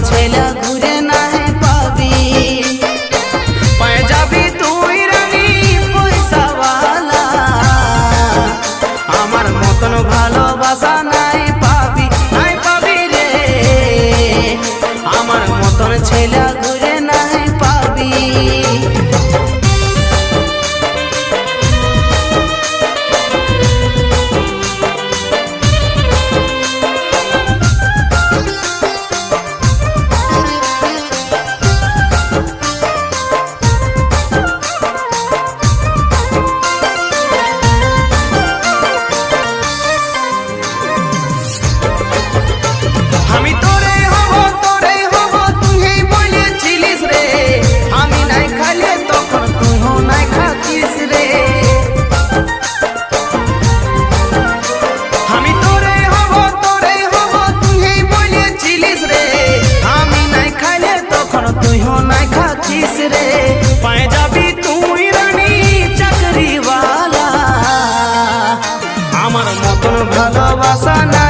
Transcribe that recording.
ছেলে ঘুরে নাই পাবি। পায়ে যাবি তুই রানী পয়সাওয়ালা, আমার মতন ভালোবাসা নাই পাবি, নাই পাবি রে, আমার মতন ছেলে ঘুরে নাই পাবি। আমি তোরে হব তুই বলেছিলিস রে, আমি নাই খাইলে তখন তুইও নাই খাচ্ছিস রে। আমি তোরে হব তুই বলেছিলিস রে, আমি নাই খাইলে তখন তুইও নাই খাচ্ছিস রে। পায়ে যাবি তুই রানী চাকরিওয়ালা, আমার মতন ভালোবাসা না